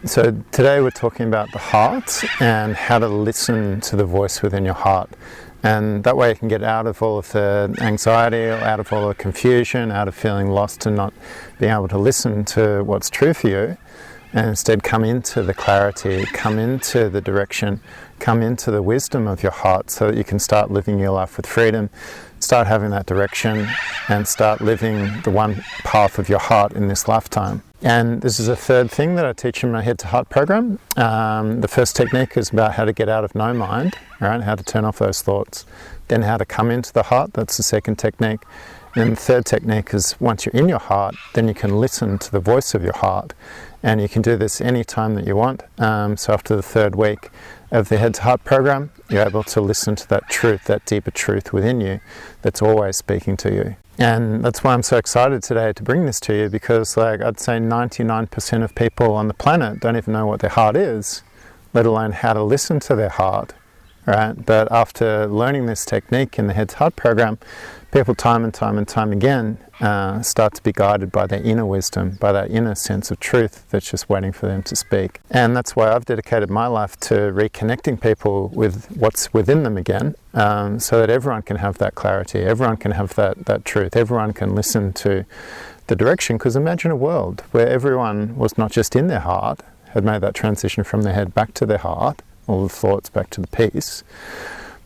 So today we're talking about the heart and how to listen to the voice within your heart. And that way you can get out of all of the anxiety, out of all the confusion, out of feeling lost and not being able to listen to what's true for you, and instead come into the clarity, come into the direction, come into the wisdom of your heart so that you can start living your life with freedom, start having that direction, and start living the one path of your heart in this lifetime. And this is a third thing that I teach in my Head to Heart program. The first technique is about how to get out of no mind, right? How to turn off those thoughts. Then how to come into the heart, that's the second technique. And the third technique is once you're in your heart, then you can listen to the voice of your heart. And you can do this any time that you want. So after the third week of the Head to Heart program, you're able to listen to that truth, that deeper truth within you that's always speaking to you. And that's why I'm so excited today to bring this to you, because I'd say 99% of people on the planet don't even know what their heart is, let alone how to listen to their heart, right? But after learning this technique in the Head to Heart program, people time and time again start to be guided by their inner wisdom, by that inner sense of truth that's just waiting for them to speak. And that's why I've dedicated my life to reconnecting people with what's within them again, so that everyone can have that clarity, everyone can have that truth, everyone can listen to the direction. Because imagine a world where everyone was not just in their heart, had made that transition from their head back to their heart, all the thoughts back to the peace,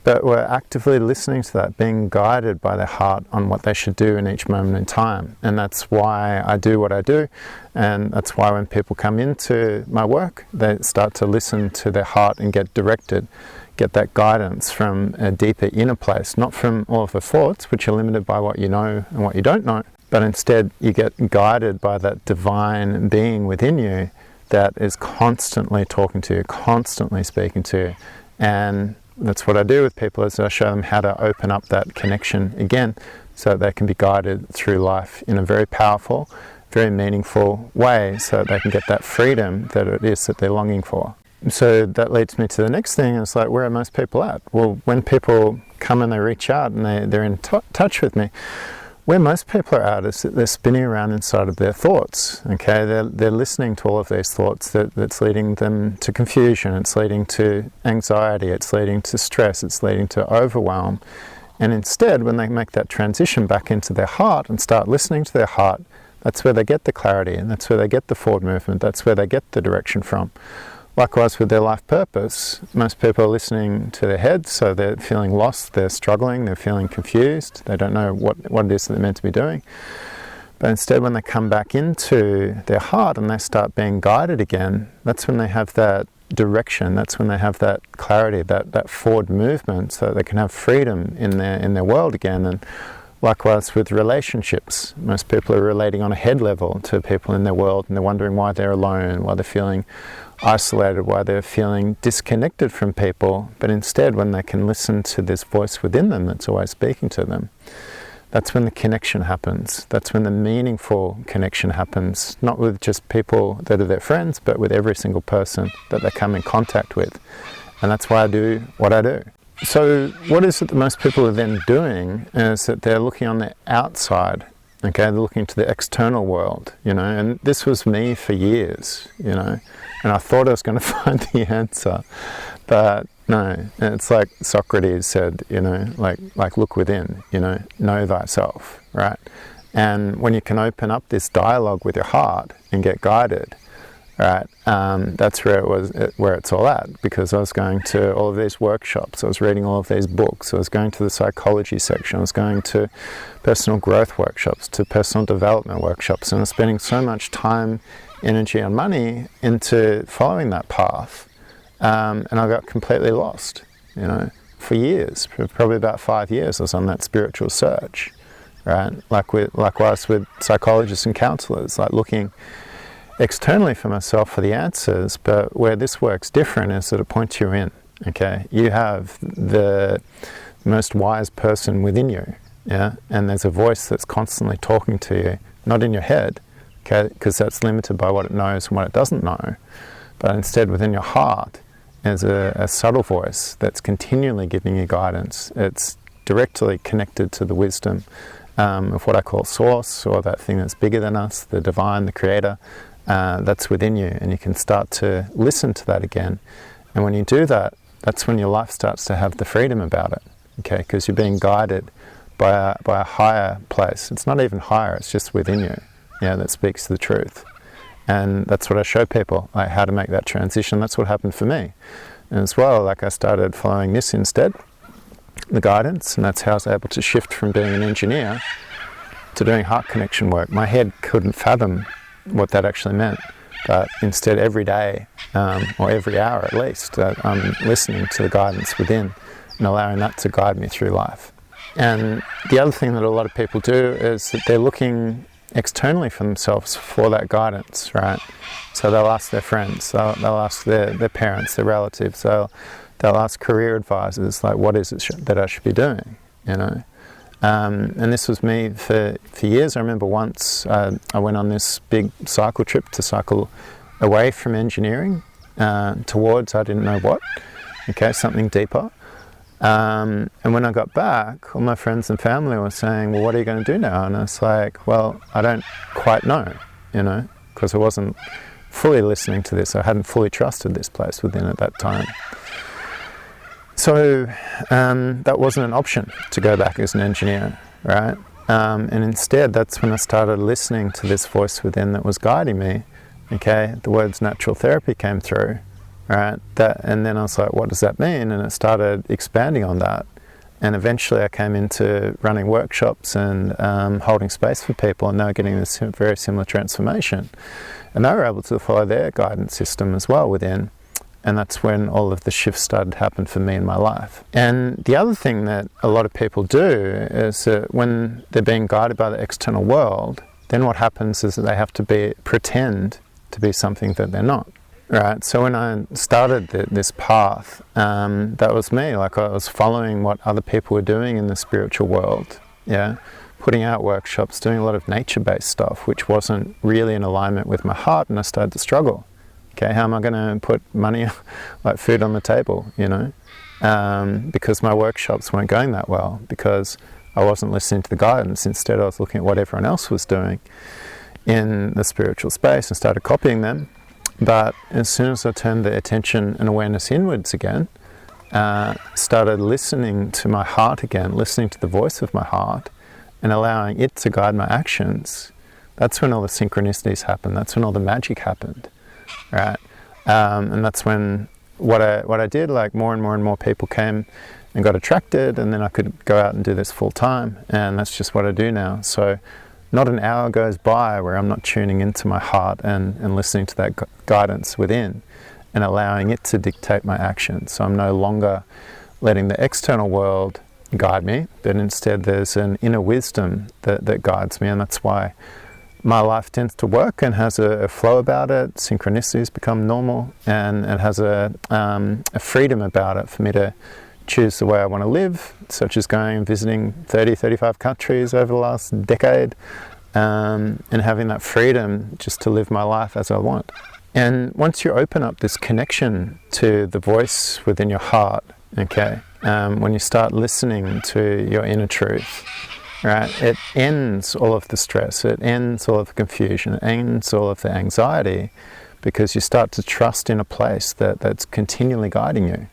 but we're actively listening to that, being guided by their heart on what they should do in each moment in time. And that's why I do what I do, and that's why when people come into my work, they start to listen to their heart and get directed, get that guidance from a deeper inner place, not from all of the thoughts, which are limited by what you know and what you don't know, but instead you get guided by that divine being within you that is constantly talking to you, constantly speaking to you. And that's what I do with people, is I show them how to open up that connection again so that they can be guided through life in a very powerful, very meaningful way, so that they can get that freedom that it is that they're longing for. So that leads me to the next thing. It's where are most people at? Well, when people come and they reach out and they're in touch with me, where most people are at is that they're spinning around inside of their thoughts. Okay, they're listening to all of these thoughts that's leading them to confusion, it's leading to anxiety, it's leading to stress, it's leading to overwhelm. And instead, when they make that transition back into their heart and start listening to their heart, that's where they get the clarity, and that's where they get the forward movement, that's where they get the direction from. Likewise with their life purpose, most people are listening to their heads, so they're feeling lost, they're struggling, they're feeling confused, they don't know what it is that they're meant to be doing. But instead, when they come back into their heart and they start being guided again, that's when they have that direction, that's when they have that clarity, that forward movement, so they can have freedom in their world again. And likewise with relationships, most people are relating on a head level to people in their world, and they're wondering why they're alone, why they're feeling isolated, why they're feeling disconnected from people. But instead, when they can listen to this voice within them that's always speaking to them, that's when the connection happens. That's when the meaningful connection happens, not with just people that are their friends, but with every single person that they come in contact with. And that's why I do what I do. So what is it that most people are then doing is that they're looking on the outside. Okay, they're looking to the external world, and this was me for years, and I thought I was going to find the answer, but no. It's like Socrates said, like look within, know thyself, right? And when you can open up this dialogue with your heart and get guided, right, that's where it's all at. Because I was going to all of these workshops, I was reading all of these books, I was going to the psychology section, I was going to personal growth workshops, to personal development workshops, and I was spending so much time, energy and money into following that path, and I got completely lost, for years. For probably about 5 years I was on that spiritual search, right? Likewise with psychologists and counselors, looking externally for myself for the answers. But where this works different is that it points you in. Okay, you have the most wise person within you, and there's a voice that's constantly talking to you, not in your head, okay, because that's limited by what it knows and what it doesn't know, but instead within your heart is a subtle voice that's continually giving you guidance. It's directly connected to the wisdom of what I call source, or that thing that's bigger than us, the divine, the creator. that's within you, and you can start to listen to that again. And when you do that, that's when your life starts to have the freedom about it, okay? Because you're being guided by a higher place. It's not even higher, it's just within you, that speaks the truth. And that's what I show people, like how to make that transition. That's what happened for me. And as well, like I started following this instead, the guidance, and that's how I was able to shift from being an engineer to doing heart connection work. My head couldn't fathom what that actually meant. But instead, every day, or every hour at least, I'm listening to the guidance within and allowing that to guide me through life. And the other thing that a lot of people do is that they're looking externally for themselves for that guidance, right? So they'll ask their friends, they'll ask their parents, their relatives, they'll ask career advisors, like, what is it that I should be doing, And this was me for years. I remember once I went on this big cycle trip to cycle away from engineering towards I didn't know what, something deeper. And when I got back, all my friends and family were saying, well, what are you going to do now? And I was like, well, I don't quite know, because I wasn't fully listening to this. I hadn't fully trusted this place within at that time. So that wasn't an option to go back as an engineer, right? And instead, that's when I started listening to this voice within that was guiding me. The words natural therapy came through, right? And then I was like, what does that mean? And it started expanding on that. And eventually I came into running workshops and holding space for people, and they were getting this very similar transformation. And they were able to follow their guidance system as well within. And that's when all of the shifts started to happen for me in my life. And the other thing that a lot of people do is that when they're being guided by the external world, then what happens is that they have to pretend to be something that they're not. Right, so when I started this path, that was me. Like, I was following what other people were doing in the spiritual world, putting out workshops, doing a lot of nature-based stuff, which wasn't really in alignment with my heart, and I started to struggle. How am I going to put money, like food on the table, because my workshops weren't going that well, because I wasn't listening to the guidance. Instead, I was looking at what everyone else was doing in the spiritual space and started copying them. But as soon as I turned the attention and awareness inwards again, started listening to my heart again, listening to the voice of my heart, and allowing it to guide my actions, that's when all the synchronicities happened. That's when all the magic happened, right? And that's when what I did, like more and more people came and got attracted, and then I could go out and do this full time, and that's just what I do now. So not an hour goes by where I'm not tuning into my heart and listening to that guidance within and allowing it to dictate my actions. So I'm no longer letting the external world guide me, but instead there's an inner wisdom that guides me, and that's why my life tends to work and has a flow about it. Synchronicities become normal, and it has a freedom about it for me to choose the way I want to live, such as going and visiting 35 countries over the last decade, and having that freedom just to live my life as I want. And once you open up this connection to the voice within your heart, when you start listening to your inner truth, right, it ends all of the stress, it ends all of the confusion, it ends all of the anxiety, because you start to trust in a place that's continually guiding you.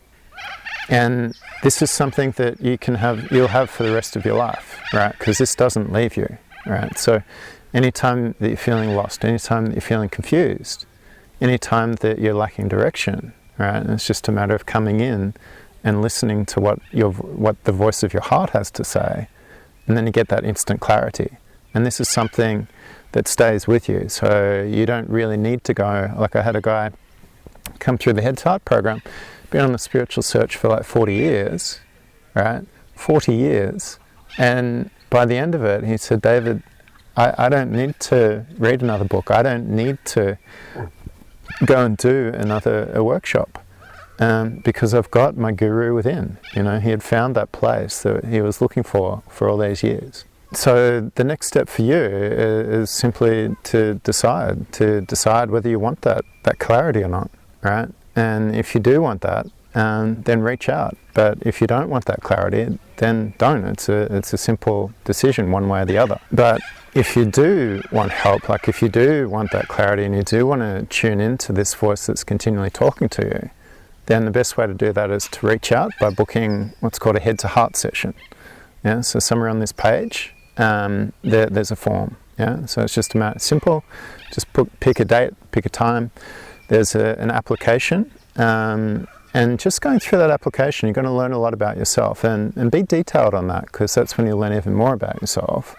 And this is something that you'll have for the rest of your life, right? Because this doesn't leave you, right? So anytime that you're feeling lost, anytime that you're feeling confused, anytime that you're lacking direction, right? And it's just a matter of coming in and listening to what the voice of your heart has to say, and then you get that instant clarity. And this is something that stays with you. So you don't really need to go, like I had a guy come through the Head to Heart program, been on the spiritual search for like 40 years, right? 40 years. And by the end of it, he said, David, I don't need to read another book. I don't need to go and do a workshop, because I've got my guru within. He had found that place that he was looking for all these years. So the next step for you is simply to decide whether you want that clarity or not, right? And if you do want that, then reach out. But if you don't want that clarity, then don't. It's a simple decision one way or the other. But if you do want help, like if you do want that clarity and you do want to tune into this voice that's continually talking to you, then the best way to do that is to reach out by booking what's called a head-to-heart session. Yeah, so somewhere on this page, there's a form. Yeah, so it's just simple. Just pick a date, pick a time. There's an application, and just going through that application, you're going to learn a lot about yourself, and be detailed on that, because that's when you'll learn even more about yourself.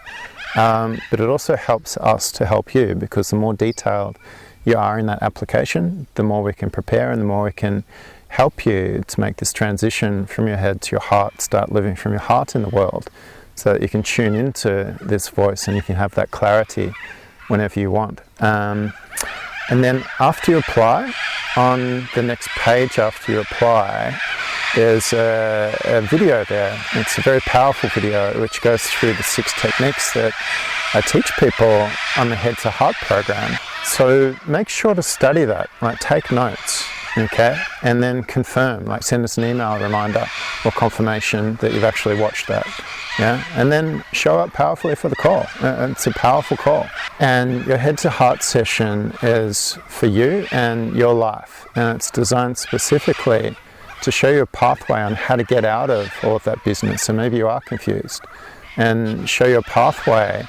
But it also helps us to help you, because the more detailed you are in that application, the more we can prepare and the more we can help you to make this transition from your head to your heart, start living from your heart in the world, so that you can tune into this voice and you can have that clarity whenever you want. And then after you apply, on the next page after you apply, there's a video there. It's a very powerful video which goes through the 6 techniques that I teach people on the Head to Heart program. So make sure to study that, like take notes, okay? And then confirm, like send us an email reminder or confirmation that you've actually watched that. Yeah, and then show up powerfully for the call. It's a powerful call. And your Head to Heart session is for you and your life. And it's designed specifically to show you a pathway on how to get out of all of that business. So maybe you are confused. And show you a pathway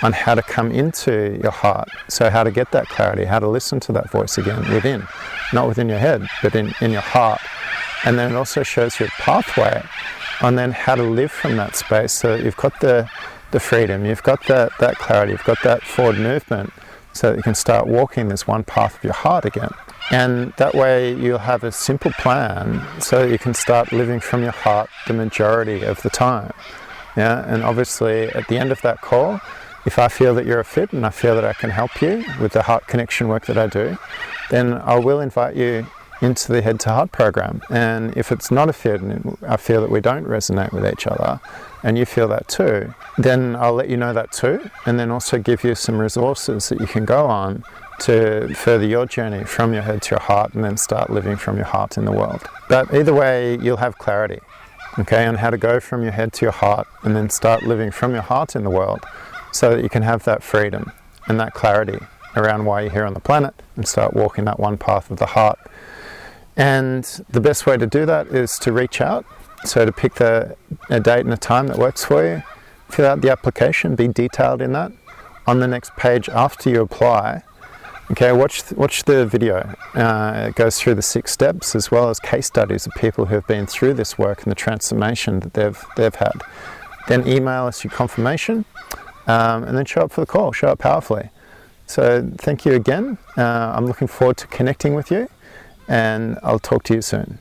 on how to come into your heart. So how to get that clarity, how to listen to that voice again within. Not within your head, but in your heart. And then it also shows you a pathway on then how to live from that space, so that you've got the freedom, you've got that clarity, you've got that forward movement, so that you can start walking this one path of your heart again. And that way you'll have a simple plan so that you can start living from your heart the majority of the time. Yeah, and obviously at the end of that call, if I feel that you're a fit and I feel that I can help you with the heart connection work that I do, then I will invite you into the Head to Heart program. And if it's not a fit and I feel that we don't resonate with each other, and you feel that too, then I'll let you know that too, and then also give you some resources that you can go on to further your journey from your head to your heart, and then start living from your heart in the world. But either way, you'll have clarity, okay, on how to go from your head to your heart and then start living from your heart in the world, so that you can have that freedom and that clarity around why you're here on the planet and start walking that one path of the heart. And the best way to do that is to reach out. So to pick a date and a time that works for you, fill out the application, be detailed in that. On the next page after you apply, okay, watch the video. It goes through the 6 steps, as well as case studies of people who have been through this work and the transformation that they've had. Then email us your confirmation, and then show up for the call, show up powerfully. So thank you again. I'm looking forward to connecting with you, and I'll talk to you soon.